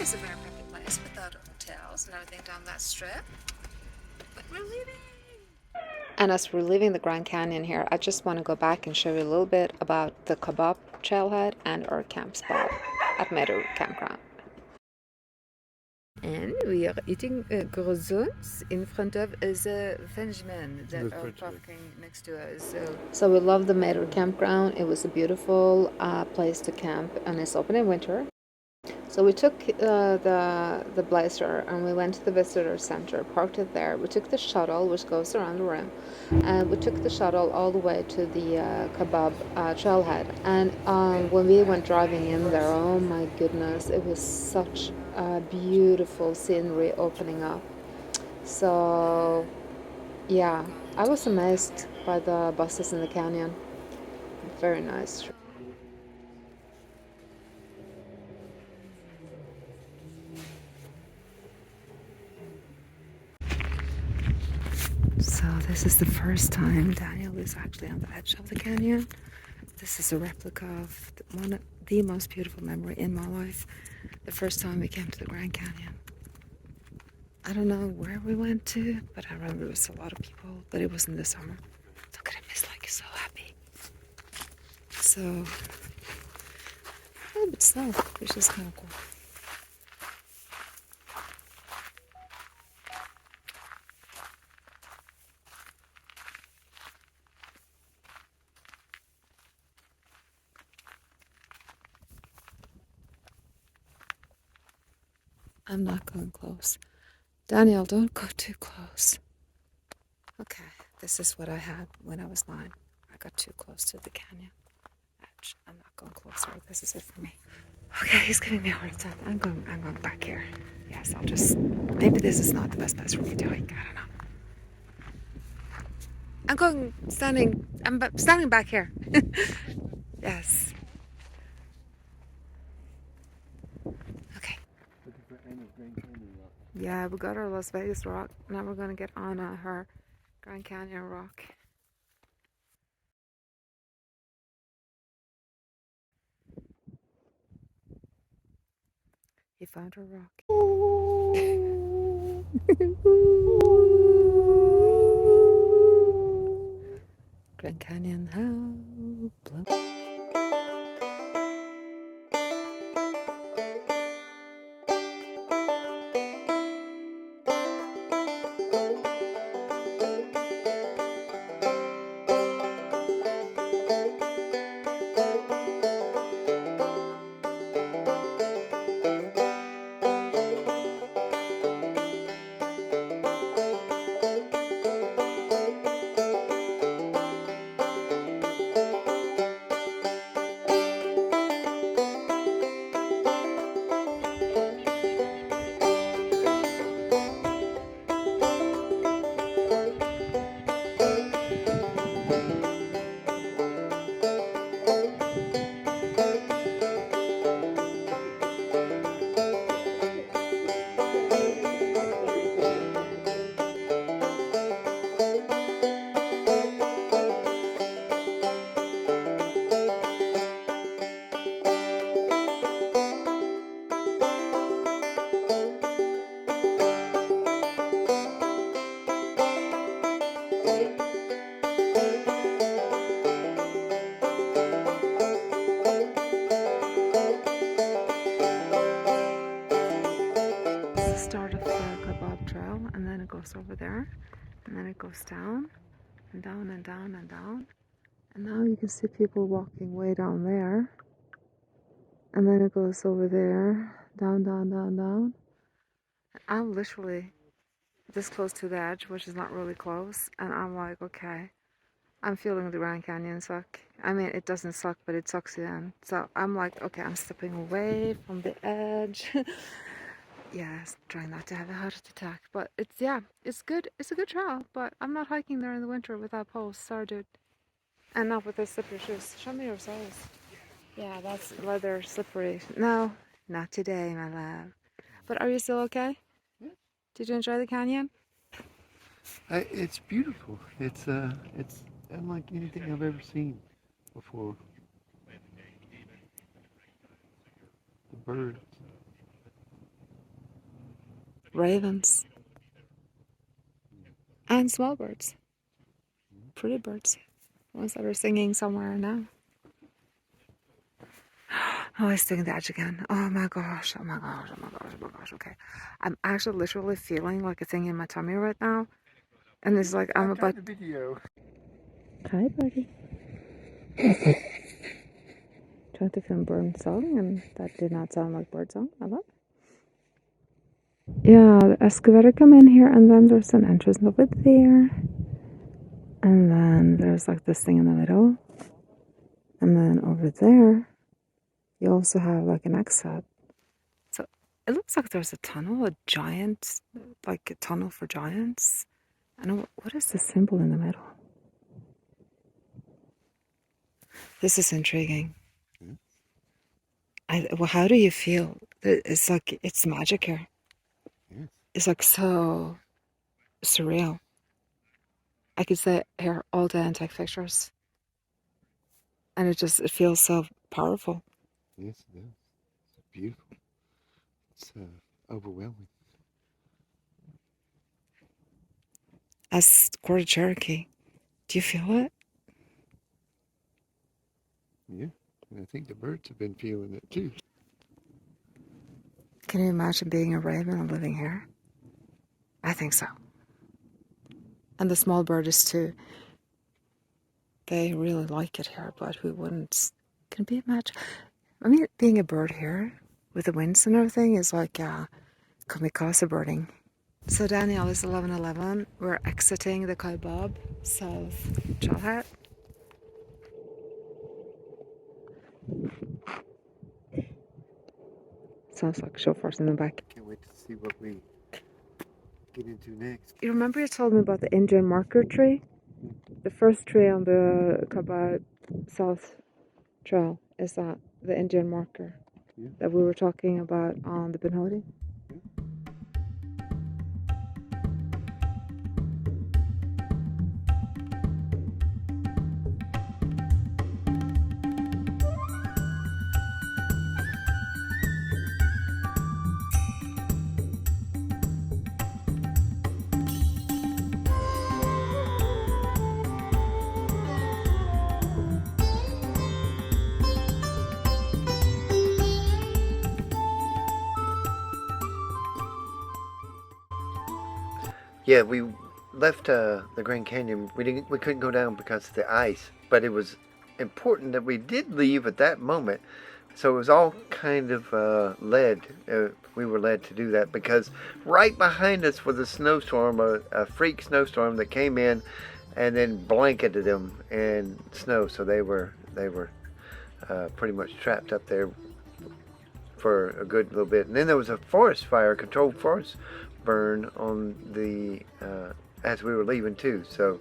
It's a very pretty place without hotels and everything down that strip. But we're leaving! And as we're leaving the Grand Canyon here, I just want to go back and show you a little bit about the KAIBAB trailhead and our camp spot at Meadow Campground. And we are eating croissants in front of the Frenchmen that are parking next to us. So we love the Meadow Campground. It was a beautiful place to camp, and it's open in winter. So we took the Blazer and we went to the visitor center, parked it there. We took the shuttle, which goes around the rim, and we took the shuttle all the way to the KAIBAB trailhead. And when we went driving in there, oh my goodness, it was such a beautiful scenery opening up. So yeah, I was amazed by the buses in the canyon. Very nice. So this is the first time Daniel is actually on the edge of the canyon. This is a replica of one of the most beautiful memory in my life. The first time we came to the Grand Canyon. I don't know where we went to, but I remember it was a lot of people, but it was in the summer. Look at him, he's like so happy. So, a little bit snow, which is kind of cool. I'm not going close. Daniel, don't go too close. Okay, this is what I had when I was 9. I got too close to the canyon edge. I'm not going closer. This is it for me. Okay, he's giving me a hard time. I'm going back here. Yes, I'll just, maybe this is not the best place for me to hike. I don't know. I'm standing back here. Yes. Okay. Yeah, we got our Las Vegas rock. Now we're gonna get on her Grand Canyon rock. He found her rock. Grand Canyon, how blue. Start of the KAIBAB trail, and then it goes over there, and then it goes down and down and down and down, and now you can see people walking way down there, and then it goes over there, down, down, down, down. I'm literally this close to the edge, which is not really close, and I'm like, okay, I'm feeling the Grand Canyon suck. I mean, it doesn't suck, but it sucks you in. So I'm like, okay, I'm stepping away from the edge. yes, trying not to have a heart attack. But it's, yeah, it's good. It's a good trail, but I'm not hiking there in the winter without poles. Sorry, dude. And not with those slippery shoes. Show me your soles. Yeah, that's leather slippery. No, not today, my love. But are you still okay? Yeah. Did you enjoy the canyon? It's beautiful. It's unlike anything I've ever seen before. The birds. Ravens. And small birds. Pretty birds. Ones that are singing somewhere now. Oh, he's doing the edge again. Oh my gosh. Oh my gosh. Oh my gosh. Oh my gosh. Okay. I'm actually literally feeling like a thing in my tummy right now. And it's like I'm about. The video. Hi, buddy. Trying to film bird song, and that did not sound like bird song. I love. Yeah, the excavator come in here, and then there's an entrance over there. And then there's like this thing in the middle. And then over there, you also have like an exit. So it looks like there's a tunnel, a giant, like a tunnel for giants. And what is the symbol in the middle? This is intriguing. Well, how do you feel? It's like, it's magic here. Yes. It's like so surreal. I could sit here all day and take pictures. And it feels so powerful. Yes, it does. It's beautiful. It's overwhelming. As quarter Cherokee, do you feel it? Yeah, and I think the birds have been feeling it too. Can you imagine being a raven and living here? I think so. And the small birds too. They really like it here, but who wouldn't? Can you imagine? I mean, being a bird here with the winds and everything is like kamikaze birding. So Danielle, it's 11:11. We're exiting the KAIBAB South Trailhead. Sounds like chauffeurs in the back. Can't wait to see what we get into next. You remember you told me about the Indian marker tree? The first tree on the KAIBAB South Trail is that the Indian marker that we were talking about on the Benhodi? Yeah, we left the Grand Canyon. We couldn't go down because of the ice, but it was important that we did leave at that moment. So it was all kind of led. We were led to do that because right behind us was a snowstorm, a freak snowstorm that came in and then blanketed them in snow. So they were pretty much trapped up there for a good little bit. And then there was a forest fire, controlled forest burn on the as we were leaving too. So